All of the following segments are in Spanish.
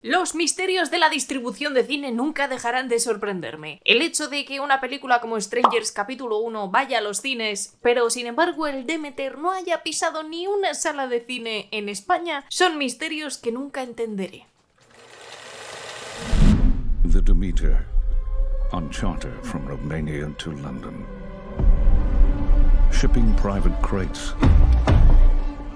Los misterios de la distribución de cine nunca dejarán de sorprenderme. El hecho de que una película como Strangers capítulo 1 vaya a los cines, pero sin embargo el Demeter no haya pisado ni una sala de cine en España, son misterios que nunca entenderé. The Demeter, on charter from Romania to London. Shipping private crates.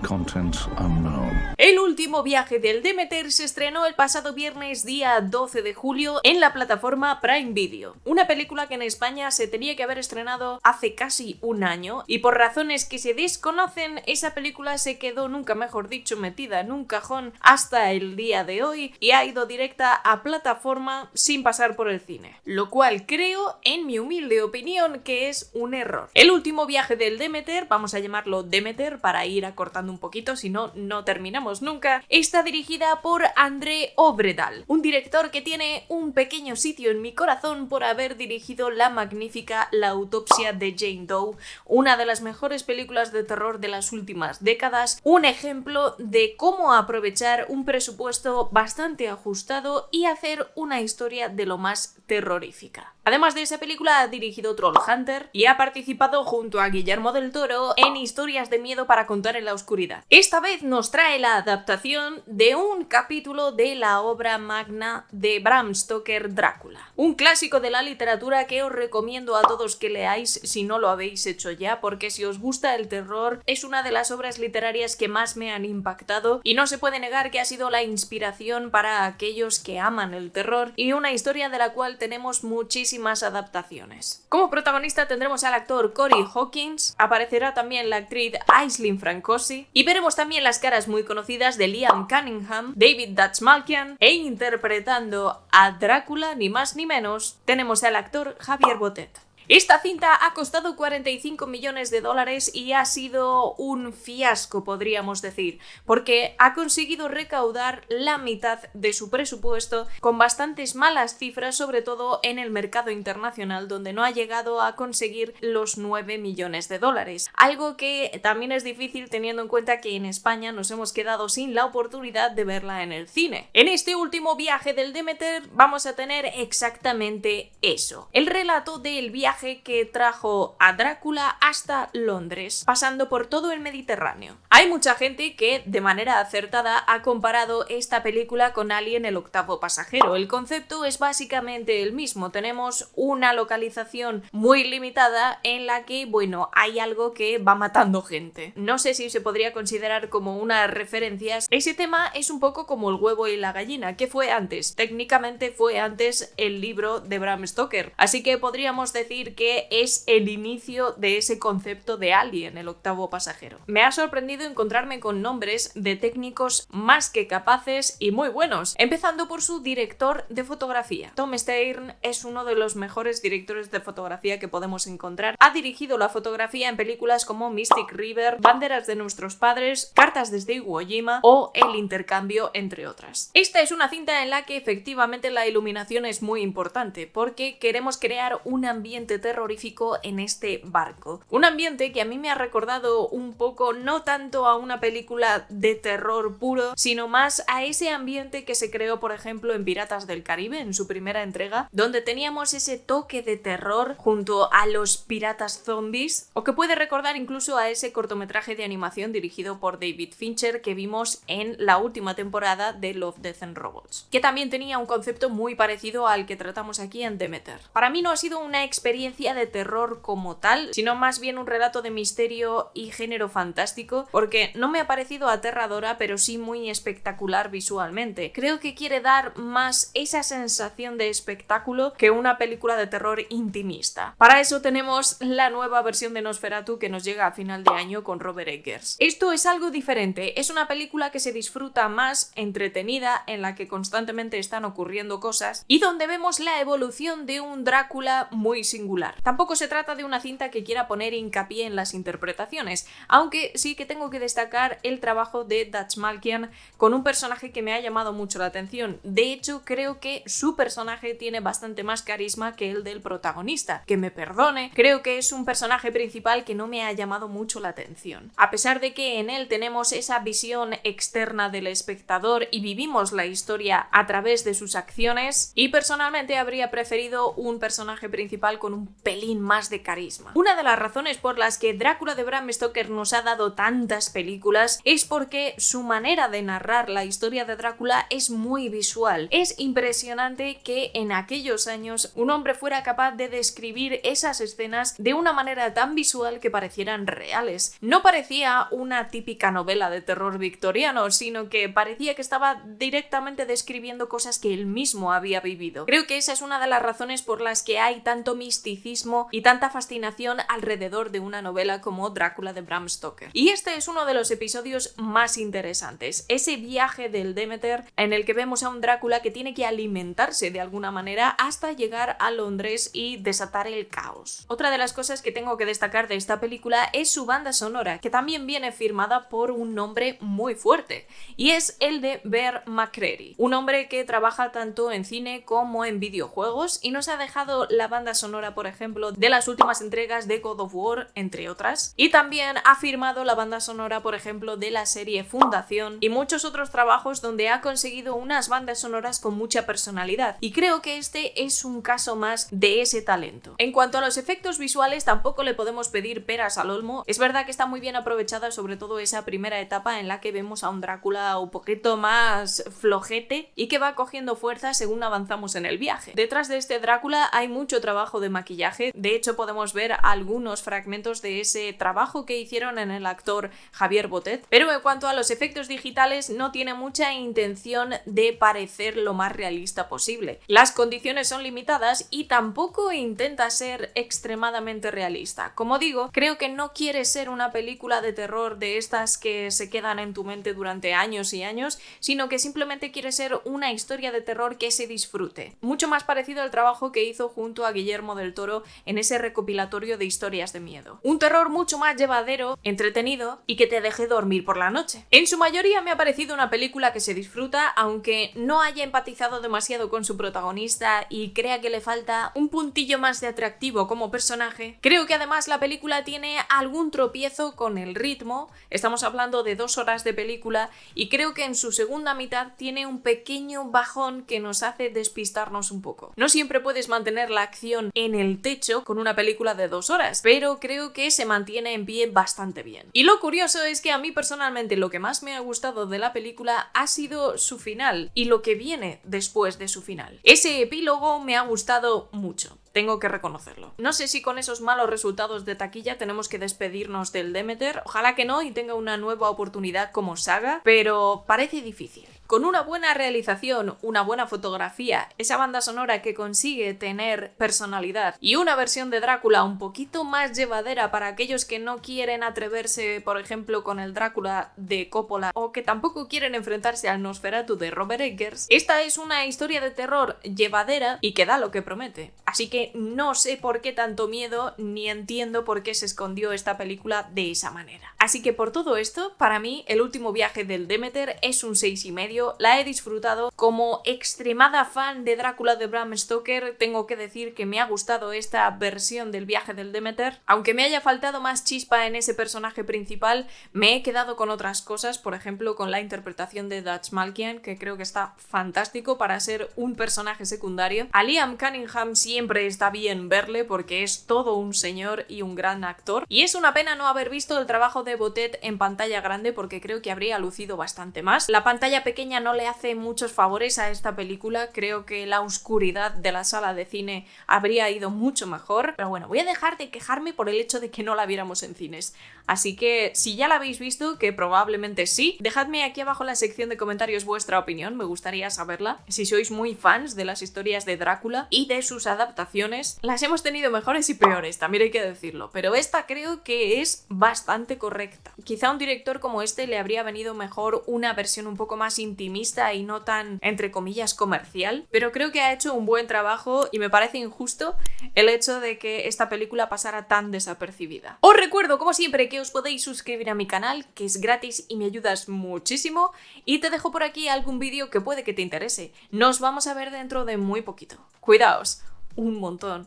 Contents unknown. El último viaje del Demeter se estrenó el pasado viernes día 12 de julio en la plataforma Prime Video. Una película que en España se tenía que haber estrenado hace casi un año y por razones que se desconocen, esa película se quedó, nunca mejor dicho, metida en un cajón hasta el día de hoy y ha ido directa a plataforma sin pasar por el cine. Lo cual creo, en mi humilde opinión, que es un error. El último viaje del Demeter, vamos a llamarlo Demeter para ir acortando un poquito, si no, no terminamos nunca, está dirigida por André Øvredal, un director que tiene un pequeño sitio en mi corazón por haber dirigido la magnífica La autopsia de Jane Doe, una de las mejores películas de terror de las últimas décadas, un ejemplo de cómo aprovechar un presupuesto bastante ajustado y hacer una historia de lo más terrorífica. Además de esa película ha dirigido Trollhunter y ha participado junto a Guillermo del Toro en Historias de miedo para contar en la oscuridad. Esta vez nos trae la adaptación de un capítulo de la obra magna de Bram Stoker, Drácula. Un clásico de la literatura que os recomiendo a todos que leáis si no lo habéis hecho ya, porque si os gusta el terror es una de las obras literarias que más me han impactado y no se puede negar que ha sido la inspiración para aquellos que aman el terror y una historia de la cual tenemos muchísimas adaptaciones. Como protagonista tendremos al actor Corey Hawkins, aparecerá también la actriz Aisling Franciosi y veremos también las caras muy conocidas de Liam Cunningham, David Dastmalchian e interpretando a Drácula ni más ni menos tenemos al actor Javier Botet. Esta cinta ha costado 45 millones de dólares y ha sido un fiasco, podríamos decir, porque ha conseguido recaudar la mitad de su presupuesto con bastantes malas cifras, sobre todo en el mercado internacional, donde no ha llegado a conseguir los 9 millones de dólares. Algo que también es difícil teniendo en cuenta que en España nos hemos quedado sin la oportunidad de verla en el cine. En este último viaje del Demeter vamos a tener exactamente eso. El relato del viaje que trajo a Drácula hasta Londres, pasando por todo el Mediterráneo. Hay mucha gente que, de manera acertada, ha comparado esta película con Alien, el octavo pasajero. El concepto es básicamente el mismo. Tenemos una localización muy limitada en la que, bueno, hay algo que va matando gente. No sé si se podría considerar como una referencia. Ese tema es un poco como el huevo y la gallina. ¿Qué fue antes? Técnicamente fue antes el libro de Bram Stoker. Así que podríamos decir que es el inicio de ese concepto de Alien, el octavo pasajero. Me ha sorprendido encontrarme con nombres de técnicos más que capaces y muy buenos, empezando por su director de fotografía. Tom Stearns es uno de los mejores directores de fotografía que podemos encontrar. Ha dirigido la fotografía en películas como Mystic River, Banderas de nuestros padres, Cartas desde Iwo Jima o El intercambio, entre otras. Esta es una cinta en la que efectivamente la iluminación es muy importante, porque queremos crear un ambiente terrorífico en este barco. Un ambiente que a mí me ha recordado un poco, no tanto a una película de terror puro, sino más a ese ambiente que se creó, por ejemplo, en Piratas del Caribe, en su primera entrega, donde teníamos ese toque de terror junto a los piratas zombies, o que puede recordar incluso a ese cortometraje de animación dirigido por David Fincher que vimos en la última temporada de Love, Death and Robots, que también tenía un concepto muy parecido al que tratamos aquí en Demeter. Para mí no ha sido una experiencia de terror como tal, sino más bien un relato de misterio y género fantástico, porque no me ha parecido aterradora, pero sí muy espectacular visualmente. Creo que quiere dar más esa sensación de espectáculo que una película de terror intimista. Para eso tenemos la nueva versión de Nosferatu que nos llega a final de año con Robert Eggers. Esto es algo diferente, es una película que se disfruta más, entretenida, en la que constantemente están ocurriendo cosas y donde vemos la evolución de un Drácula muy singular. singular. Tampoco se trata de una cinta que quiera poner hincapié en las interpretaciones, aunque sí que tengo que destacar el trabajo de Dastmalchian con un personaje que me ha llamado mucho la atención. De hecho, creo que su personaje tiene bastante más carisma que el del protagonista. Que me perdone, creo que es un personaje principal que no me ha llamado mucho la atención. A pesar de que en él tenemos esa visión externa del espectador y vivimos la historia a través de sus acciones, y personalmente habría preferido un personaje principal con un pelín más de carisma. Una de las razones por las que Drácula de Bram Stoker nos ha dado tantas películas es porque su manera de narrar la historia de Drácula es muy visual. Es impresionante que en aquellos años un hombre fuera capaz de describir esas escenas de una manera tan visual que parecieran reales. No parecía una típica novela de terror victoriano, sino que parecía que estaba directamente describiendo cosas que él mismo había vivido. Creo que esa es una de las razones por las que hay tanto misticismo y tanta fascinación alrededor de una novela como Drácula de Bram Stoker. Y este es uno de los episodios más interesantes, ese viaje del Demeter en el que vemos a un Drácula que tiene que alimentarse de alguna manera hasta llegar a Londres y desatar el caos. Otra de las cosas que tengo que destacar de esta película es su banda sonora, que también viene firmada por un nombre muy fuerte, y es el de Bear McCreary, un hombre que trabaja tanto en cine como en videojuegos y nos ha dejado la banda sonora, por ejemplo, de las últimas entregas de God of War, entre otras, y también ha firmado la banda sonora, por ejemplo, de la serie Fundación y muchos otros trabajos donde ha conseguido unas bandas sonoras con mucha personalidad, y creo que este es un caso más de ese talento. En cuanto a los efectos visuales, tampoco le podemos pedir peras al olmo. Es verdad que está muy bien aprovechada, sobre todo esa primera etapa en la que vemos a un Drácula un poquito más flojete y que va cogiendo fuerza según avanzamos en el viaje. Detrás de este Drácula hay mucho trabajo de maquillaje, de hecho podemos ver algunos fragmentos de ese trabajo que hicieron en el actor Javier Botet, pero en cuanto a los efectos digitales no tiene mucha intención de parecer lo más realista posible. Las condiciones son limitadas y tampoco intenta ser extremadamente realista. Como digo, creo que no quiere ser una película de terror de estas que se quedan en tu mente durante años y años, sino que simplemente quiere ser una historia de terror que se disfrute. Mucho más parecido al trabajo que hizo junto a Guillermo del Toro en ese recopilatorio de historias de miedo. Un terror mucho más llevadero, entretenido y que te deje dormir por la noche. En su mayoría me ha parecido una película que se disfruta, aunque no haya empatizado demasiado con su protagonista y crea que le falta un puntillo más de atractivo como personaje. Creo que además la película tiene algún tropiezo con el ritmo. Estamos hablando de 2 horas de película y creo que en su segunda mitad tiene un pequeño bajón que nos hace despistarnos un poco. No siempre puedes mantener la acción en el techo con una película de 2 horas, pero creo que se mantiene en pie bastante bien. Y lo curioso es que a mí personalmente lo que más me ha gustado de la película ha sido su final y lo que viene después de su final. Ese epílogo me ha gustado mucho. Tengo que reconocerlo. No sé si con esos malos resultados de taquilla tenemos que despedirnos del Demeter. Ojalá que no y tenga una nueva oportunidad como saga, pero parece difícil. Con una buena realización, una buena fotografía, esa banda sonora que consigue tener personalidad y una versión de Drácula un poquito más llevadera para aquellos que no quieren atreverse, por ejemplo, con el Drácula de Coppola o que tampoco quieren enfrentarse al Nosferatu de Robert Eggers, esta es una historia de terror llevadera y que da lo que promete. Así que no sé por qué tanto miedo ni entiendo por qué se escondió esta película de esa manera. Así que por todo esto, para mí, El último viaje del Demeter es un 6,5. La he disfrutado. Como extremada fan de Drácula de Bram Stoker, tengo que decir que me ha gustado esta versión del viaje del Demeter. Aunque me haya faltado más chispa en ese personaje principal, me he quedado con otras cosas, por ejemplo con la interpretación de Dastmalchian, que creo que está fantástico para ser un personaje secundario. A Liam Cunningham siempre está bien verle porque es todo un señor y un gran actor. Y es una pena no haber visto el trabajo de Botet en pantalla grande porque creo que habría lucido bastante más. La pantalla pequeña no le hace muchos favores a esta película, creo que la oscuridad de la sala de cine habría ido mucho mejor, pero bueno, voy a dejar de quejarme por el hecho de que no la viéramos en cines. Así que si ya la habéis visto, que probablemente sí, dejadme aquí abajo en la sección de comentarios vuestra opinión, me gustaría saberla. Si sois muy fans de las historias de Drácula y de sus adaptaciones adaptaciones las hemos tenido mejores y peores, también hay que decirlo, pero esta creo que es bastante correcta. Quizá a un director como este le habría venido mejor una versión un poco más intimista y no tan, entre comillas, comercial, pero creo que ha hecho un buen trabajo y me parece injusto el hecho de que esta película pasara tan desapercibida. Os recuerdo, como siempre, que os podéis suscribir a mi canal, que es gratis y me ayudas muchísimo, y te dejo por aquí algún vídeo que puede que te interese. Nos vamos a ver dentro de muy poquito. Cuidaos un montón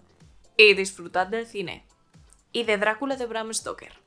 y disfrutad del cine y de Drácula de Bram Stoker.